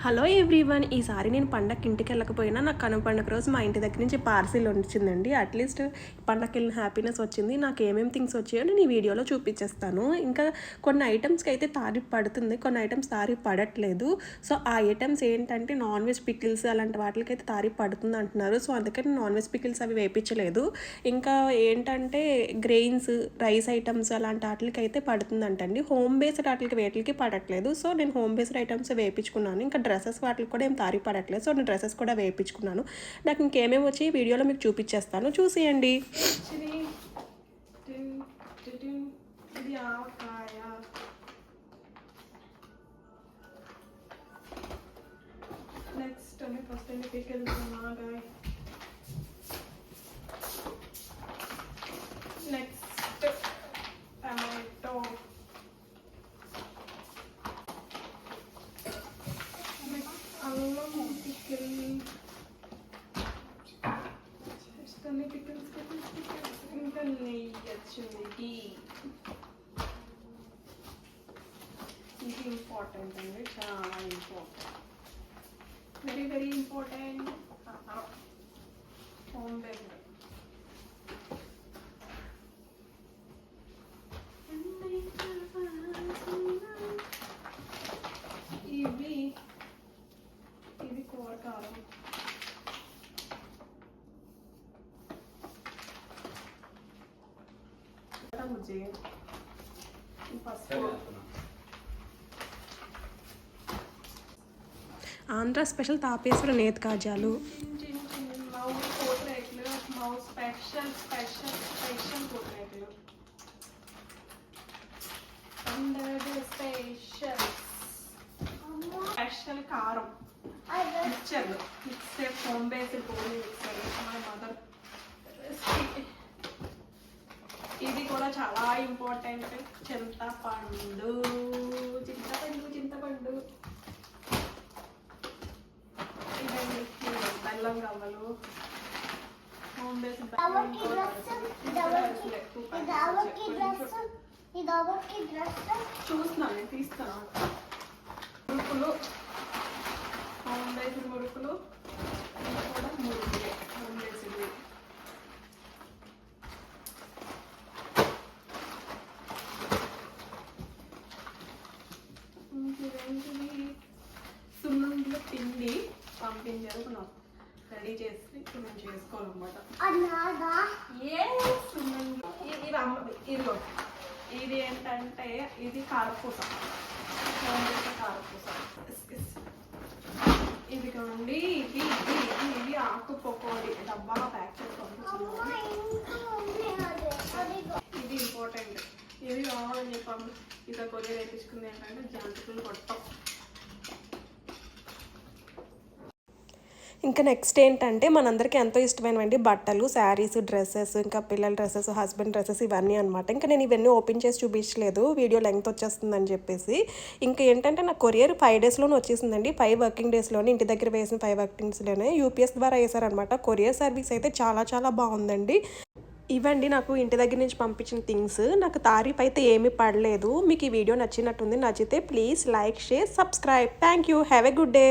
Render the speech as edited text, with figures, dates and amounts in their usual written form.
Hello everyone, ఈసారి నేను పండగకి ఇంటికి వెళ్ళకపోయినా నాకు కనుమ పండుగ రోజు మా ఇంటి దగ్గర నుంచి పార్సిల్ వచ్చిందండి. అట్లీస్ట్ పండగకి వెళ్ళిన హ్యాపీనెస్ వచ్చింది. నాకు ఏమేమి థింగ్స్ వచ్చాయో నేను ఈ వీడియోలో చూపించేస్తాను. ఇంకా కొన్ని ఐటమ్స్కి అయితే తారీఫ్ పడుతుంది, కొన్ని ఐటమ్స్ తారీఫ్ పడట్లేదు. సో ఆ ఐటమ్స్ ఏంటంటే నాన్ వెజ్ పికిల్స్ అలాంటి వాటికి అయితే తారీఫ్ పడుతుంది అంటున్నారు. సో అందుకని నాన్ వెజ్ పికిల్స్ అవి వేయించలేదు. ఇంకా ఏంటంటే గ్రెయిన్స్, రైస్ ఐటమ్స్ అలాంటి వాటికి అయితే పడుతుందంటండి. హోమ్ బేస్డ్ వాటికి వేటికి పడట్లేదు. సో నేను హోమ్ బేస్డ్ ఐటమ్స్ వేయించుకున్నాను. ఇంకా డ్రెస్సెస్ వాటికి కూడా ఏం తారీ పడట్లేదు. సో నేను డ్రెస్సెస్ కూడా వేయించుకున్నాను. నాకు ఇంకేమేమి వచ్చి వీడియోలో మీకు చూపించేస్తాను, చూసేయండి. నెక్స్ట్ ఫస్ట్ నెక్స్ట్ టమాటో, అల్లం పికిల్, అన్ని పికిల్స్ ఇంకా నెయ్యి వచ్చింది. ఇది ఇంపార్టెంట్ అండి, చాలా important, very very important. Home based ఇది కూర కారం, मुझे ఆంధ్ర స్పెషల్ తాపేశ్వర నేతి కాజాలు, స్పెషల్ కారం, మిక్చర్లు, మిక్సర్ హోమ్ బేస్డ్ గోధుమ మిక్సర్, మై మదర్ రెసిపీ. ఇది కూడా చాలా ఇంపార్టెంట్, చింతపండు చింతపండు చింతపండు ఇదండి బెల్లం గవ్వలు, హోమ్ బేస్డ్ చూస్తున్నాను, నేను తీస్తాను. మురుకులు, హోమ్ బేస్డ్ మురుకులు, కూడా మురుకులే హోమ్ బేస్డ్. సున్నుండ్ల పిండి పంపించారు, నాకు రెడీ చేసి ఇప్పుడు నేను చేసుకోవాలన్నమాట. ఇదిగో ఇది ఏంటంటే ఇది కారపూస, కారపూస. ఇదిగోండి ఇది ఇది ఇది ఇది ఆకు పకోడీ డబ్బాలో ప్యాక్ చేసి పంపిస్తున్నాను. ఇది ఇంపార్టెంట్, ఇది కావాలని చెప్పాము. ఇక కొరియర్ వేయించుకుంది ఏంటంటే జంతువులు కొట్టం. ఇంకా నెక్స్ట్ ఏంటంటే మనందరికీ ఎంతో ఇష్టమైనవండి బట్టలు, శారీస్, డ్రెస్సెస్, ఇంకా పిల్లల డ్రెస్సెస్, హస్బెండ్ డ్రెస్సెస్, ఇవన్నీ అనమాట. ఇంకా నేను ఇవన్నీ ఓపెన్ చేసి చూపించలేదు, వీడియో లెంగ్త్ వచ్చేస్తుందని చెప్పేసి. ఇంకా ఏంటంటే నా కొరియర్ 5 డేస్లోనే వచ్చేసిందండి. 5 వర్కింగ్ డేస్లోనే, ఇంటి దగ్గర వేసిన 5 వర్కింగ్ డేస్లోనే యూపీఎస్ ద్వారా వేసారనమాట. కొరియర్ సర్వీస్ అయితే చాలా చాలా బాగుందండి. ఇవండి నాకు ఇంటి దగ్గర నుంచి పంపించిన థింగ్స్. నాకు తారీఫ్ అయితే ఏమీ పడలేదు. మీకు ఈ వీడియో నచ్చినట్టుంది. నచ్చితే please like, share, subscribe. Thank you. Have a good day.